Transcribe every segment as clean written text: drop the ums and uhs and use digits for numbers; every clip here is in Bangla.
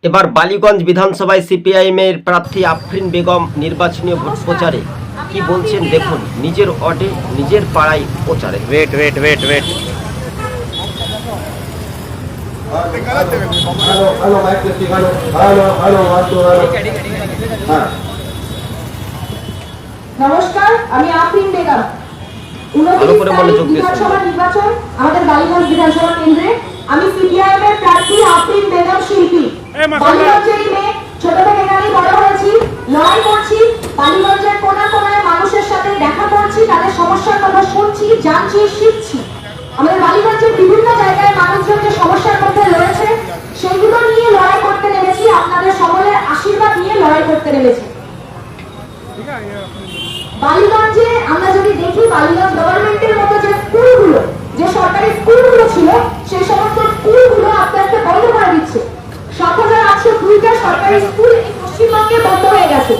এবার বালিগঞ্জ বিধানসভায় সিপিআইএমের প্রার্থী আফরিন বেগম নির্বাচনী ভোট প্রচারে কি বলছেন দেখুন। নিজের ওয়ার্ডে নিজের পাড়ায় প্রচারে। वेट वेट वेट वेट নমস্কার, আমি আফরিন বেগম। ভালো করে মনোযোগ দিয়ে বিধানসভা নির্বাচন আমাদের বালিগঞ্জ বিধানসভা কেন্দ্রে আমি সিপিআইএম এর প্রার্থী আফরিন বেগম শিল্পী। বালিগঞ্জের মেয়ে, ছোট থেকে এখানেই বড় হয়েছি, লড়াই করছি। বালিগঞ্জের কোনা কোনায় মানুষের সাথে দেখা করছি, তাদের সমস্যার কথা শুনছি, জানছি, শিখছি। আমাদের বালিগঞ্জের বিভিন্ন জায়গায় মানুষজন যে সমস্যার মধ্যে রয়েছে সেগুলো নিয়ে লড়াই করতে নেমেছি। আপনাদের সকলের আশীর্বাদ নিয়ে লড়াই করতে নেমেছি। বালিগঞ্জে আমরা যদি দেখি, বালিগঞ্জ গভর্নমেন্টের মতো যে স্কুলগুলো, যে সরকারি স্কুলগুলো ছিল, সেই সমস্ত স্কুলগুলো আস্তে আস্তে বন্ধ করে দিচ্ছে। ৭,৮০২টা সরকারি স্কুল এই পশ্চিমবঙ্গে বন্ধ হয়ে গেছে।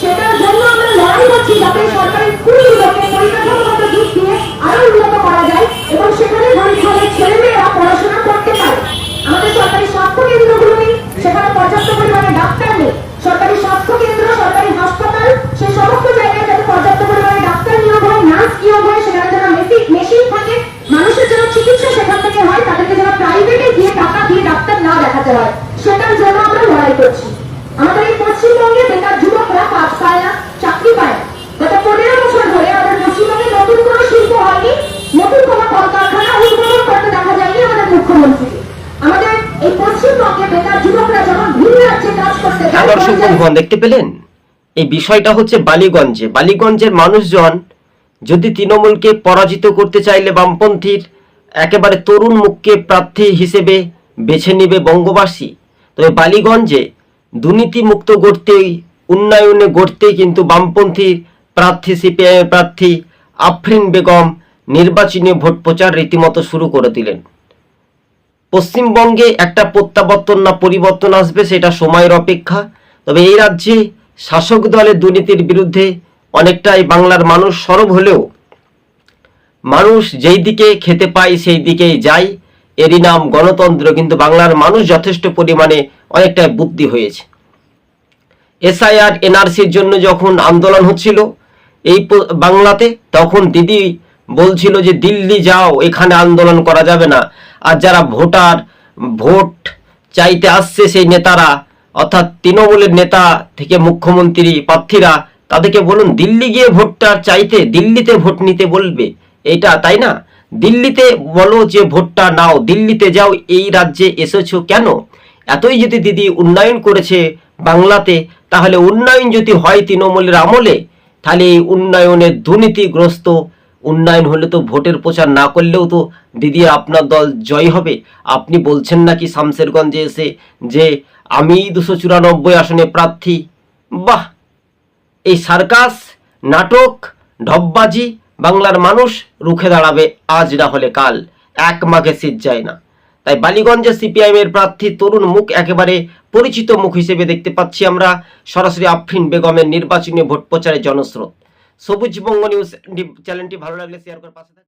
সেটার জন্য আমরা লড়াই করছি যাতে সরকারি স্কুলগুলোকে পরিকাঠামোগত দিক দিয়ে আরো উন্নত করা যায় এবং সেখানে গরিব ঘরের ছেলেমেয়েরা পড়াশোনা করতে পারে। আমাদের সরকারি স্বাস্থ্য কেন্দ্রগুলো নেই, সেখানে পর্যাপ্ত পরিমাণে ডাক্তার নেই। সরকারি স্বাস্থ্য কেন্দ্র, সরকারি হাসপাতাল, সেই সমস্ত জায়গায় যাতে পর্যাপ্ত পরিমাণে ডাক্তার নিয়োগ হয়, নার্স নিয়োগ হয়, সেখানে যেন মেশিন থাকে, মানুষের যেন চিকিৎসা সেখান থেকে হয়, তাদেরকে যেন প্রাইভেটে গিয়ে টাকা দিয়ে ডাক্তার না দেখাতে হয়, সেটার জন্য আমরা লড়াই করছি। আমাদের এই পশ্চিমবঙ্গে বেকার যুবকরা কাজ পায় না, চাকরি পায় না। গত 15 বছর ধরে আমাদের পশ্চিমবঙ্গে নতুন কোনো শিল্প হয়নি, নতুন কোনো কলকারখানা উদ্বোধন করতে দেখা যায়নি আমাদের মুখ্যমন্ত্রীকে। আমাদের এই পশ্চিমবঙ্গে বেকার যুবকরা যখন ভিন রাজ্যে কাজ করতে যায়, দর্শক বন্ধুগণ দেখতে পেলেন, এই বিষয়টা হচ্ছে বালিগঞ্জের মানুষজন যদি তৃণমূলকে পরাজিত করতে চাইলে বামপন্থীর একেবারে তরুণ মুখকে প্রার্থী হিসেবে বেছে নেবে বঙ্গবাসী। তবে বালিগঞ্জে দুর্নীতি মুক্ত গড়তেই, উন্নয়নে গড়তেই কিন্তু বামপন্থীর প্রার্থী, সিপিআইএম প্রার্থী আফরিন বেগম নির্বাচনী ভোট প্রচার রীতিমতো শুরু করে দিলেন। পশ্চিমবঙ্গে একটা প্রত্যাবর্তন না পরিবর্তন আসবে সেটা সময়ের অপেক্ষা। তবে এই রাজ্যে শাসক দলের দুর্নীতির বিরুদ্ধে অনেকটাই বাংলার মানুষ সরব হলেও মানুষ যেই দিকে খেতে পায় সেই দিকেই যায়, এরই নাম গণতন্ত্র। কিন্তু বাংলার মানুষ যথেষ্ট পরিমাণে অনেকটাই বুদ্ধি হয়েছে। এসআইআর এনআরসির জন্য যখন আন্দোলন হচ্ছিল এই বাংলাতে, তখন দিদি বলছিল যে দিল্লি যাও, এখানে আন্দোলন করা যাবে না। আর যারা ভোট চাইতে আসছে সেই নেতারা, অর্থাৎ তৃণমূলের নেতা থেকে মুখ্যমন্ত্রী প্রার্থীরা, তাদেরকে বলুন দিল্লি গিয়ে ভোটটা চাইতে, দিল্লিতে ভোট নিতে বলবে। এটা তাই না? দিল্লিতে বলো যে ভোটটা নাও, দিল্লিতে যাও, এই রাজ্যে এসেছো কেন? এতই যদি দিদি উন্নয়ন করেছে বাংলাতে, তাহলে উন্নয়ন যদি হয় তৃণমূলের আমলে, তাহলে এই উন্নয়নের দুর্নীতিগ্রস্ত উন্নয়ন হলে তো ভোটের প্রচার না করলেও তো দিদি আপনার দল জয় হবে। আপনি বলছেন নাকি শামশেরগঞ্জে এসে যে আমি 294 আসনে প্রার্থী। বাহ! এই সার্কাস, নাটক, ঢপবাজি বাংলার মানুষ রুখে দাঁড়াবে আজ না হলে কাল। এক মাঘে শীত যায় না। তাই বালিগঞ্জে সিপিআইএমের প্রার্থী তরুণ মুখ, একেবারে পরিচিত মুখ হিসেবে দেখতে পাচ্ছি আমরা সরাসরি আফরিন বেগমের নির্বাচনী ভোট প্রচারের জনস্রোত। সবুজ বঙ্গ নিউজ চ্যানেলটি ভালো লাগলে শেয়ার করে পাশে থাকুন।